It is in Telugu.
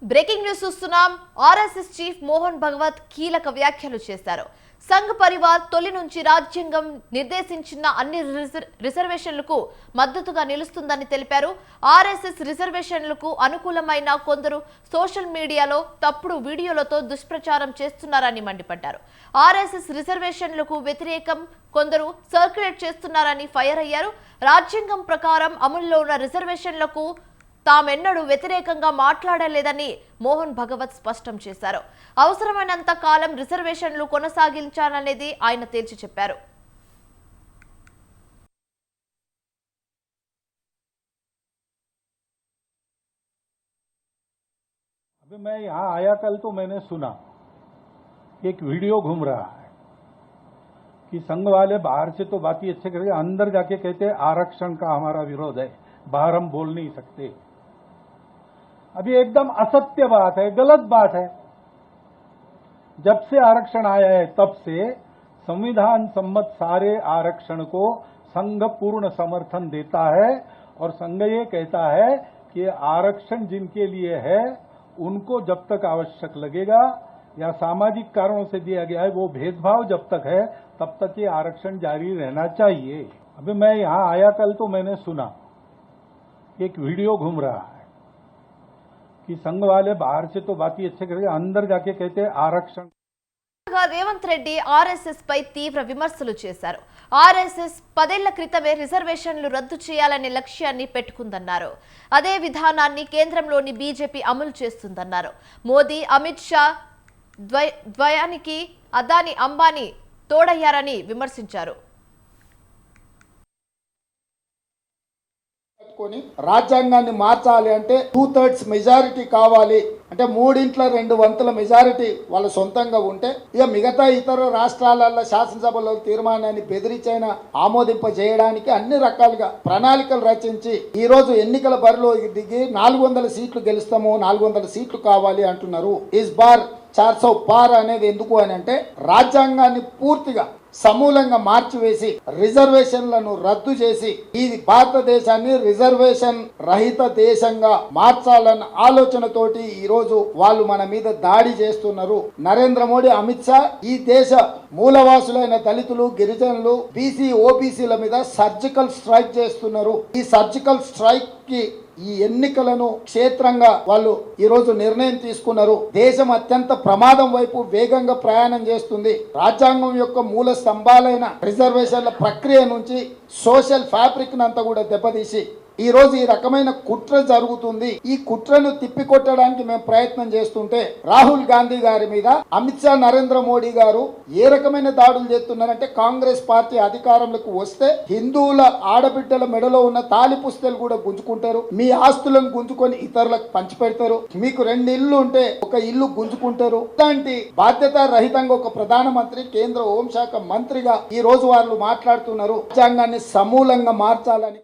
బ్రేకింగ్ న్యూస్ చూస్తున్నాం. ఆర్ఎస్ఎస్ చీఫ్ మోహన్ భగవత్ కీలక వ్యాఖ్యలు చేశారు. సంఘ్ పరివార్ తొలి నుంచి రాజ్యాంగం నిర్దేశించిన అన్ని రిజర్వేషన్లకు మద్దతుగా నిలుస్తుందని తెలిపారు. ఆర్ఎస్ఎస్ రిజర్వేషన్లకు అనుకూలమైన కొందరు సోషల్ మీడియాలో తప్పుడు వీడియోలతో దుష్ప్రచారం చేస్తున్నారని మండిపడ్డారు. ఆర్ఎస్ఎస్ రిజర్వేషన్లకు వ్యతిరేకం కొందరు సర్క్యులేట్ చేస్తున్నారని ఫైర్ అయ్యారు. రాజ్యాంగం ప్రకారం అమల్లో ఉన్న రిజర్వేషన్లకు తామెన్నడూ వ్యతిరేకంగా మాట్లాడలేదని మోహన్ భగవత్ స్పష్టం చేశారు. అవసరమైనంత కాలం రిజర్వేషన్లు కొనసాగించాలనేది ఆయన తేల్చి చెప్పారు. अभी मैं यहाँ आया कल तो मैंने सुना एक वीडियो घूम रहा है कि संघ वाले बाहर से तो बात ही अच्छे करके अंदर जाके कहते आरक्षण का हमारा विरोध है, बाहर हम बोल नहीं सकते। अभी एकदम असत्य बात है, गलत बात है। जब से आरक्षण आया है तब से संविधान सम्मत सारे आरक्षण को संघ पूर्ण समर्थन देता है और संघ ये कहता है कि आरक्षण जिनके लिए है उनको जब तक आवश्यक लगेगा या सामाजिक कारणों से दिया गया है वो भेदभाव जब तक है तब तक ये आरक्षण जारी रहना चाहिए। अभी मैं यहाँ आया कल तो मैंने सुना एक वीडियो घूम रहा है कि संघ वाले बाहर से तो बात ही अच्छे करके अंदर जाके कहते आरक्षण। రేవంత్ రెడ్డి ఆర్ఎస్ఎస్ పై తీవ్ర విమర్శలు చేశారు. ఆర్ఎస్ఎస్ 10 ఏళ్ల క్రితమే రిజర్వేషన్లు రద్దు చేయాలనే లక్ష్యాన్ని పెట్టుకుందన్నారు. అదే విధానాన్ని కేంద్రంలోని బీజేపీ అమలు చేస్తుందన్నారు. మోదీ, అమిత్ షా ద్వయానికి అదానీ, అంబానీ తోడయ్యారని విమర్శించారు. రాజ్యాంగాన్ని మార్చాలి అంటే 2/3 మెజారిటీ కావాలి. అంటే 3/2 మెజారిటీ వాళ్ళ సొంతంగా ఉంటే ఇక మిగతా ఇతర రాష్ట్రాలలో శాసనసభలో తీర్మానాన్ని బెదిరించైనా ఆమోదింపజేయడానికి అన్ని రకాలుగా ప్రణాళికలు రచించి ఈ రోజు ఎన్నికల బరిలో దిగి 400 సీట్లు గెలుస్తాము, 400 సీట్లు కావాలి అంటున్నారు. ఇస్ బార్ 400 పార్ అనేది ఎందుకు అని అంటే రాజ్యాంగాన్ని పూర్తిగా సమూలంగా మార్చివేసి రిజర్వేషన్లను రద్దు చేసి ఈ భారతదేశాన్ని రిజర్వేషన్ రహిత దేశంగా మార్చాలన్న ఆలోచనతోటి ఈ రోజు వాళ్ళు మన మీద దాడి చేస్తున్నారు. నరేంద్ర మోడీ, అమిత్ షా ఈ దేశ మూలవాసులైన దళితులు, గిరిజనులు, బీసీ, ఓబీసీల మీద సర్జికల్ స్ట్రైక్ చేస్తున్నారు. ఈ సర్జికల్ స్ట్రైక్ కి ఈ ఎన్నికలను క్షేత్రంగా వాళ్ళు ఈ రోజు నిర్ణయం తీసుకున్నారు. దేశం అత్యంత ప్రమాదం వైపు వేగంగా ప్రయాణం చేస్తుంది. రాజ్యాంగం యొక్క మూల స్తంభాలైన రిజర్వేషన్ల ప్రక్రియ నుంచి సోషల్ ఫ్యాబ్రిక్ అంతా కూడా దెబ్బతీసి ఈ రోజు ఈ రకమైన కుట్ర జరుగుతుంది. ఈ కుట్రను తిప్పికొట్టడానికి మేము ప్రయత్నం చేస్తుంటే రాహుల్ గాంధీ గారి మీద అమిత్ షా, నరేంద్ర మోడీ గారు ఏ రకమైన దాడులు చేస్తున్నారంటే కాంగ్రెస్ పార్టీ అధికారంలోకి వస్తే హిందువుల ఆడబిడ్డల మెడలో ఉన్న తాలి పుస్తలు కూడా గుంజుకుంటారు, మీ ఆస్తులను గుంజుకొని ఇతరులకు పంచిపెడతారు, మీకు 2 ఇల్లు ఉంటే ఒక ఇల్లు గుంజుకుంటారు. ఇలాంటి బాధ్యత రహితంగా ఒక ప్రధానమంత్రి, కేంద్ర హోంశాఖ మంత్రిగా ఈ రోజు వాళ్ళు మాట్లాడుతున్నారు. రాజ్యాంగాన్ని సమూలంగా మార్చాలని.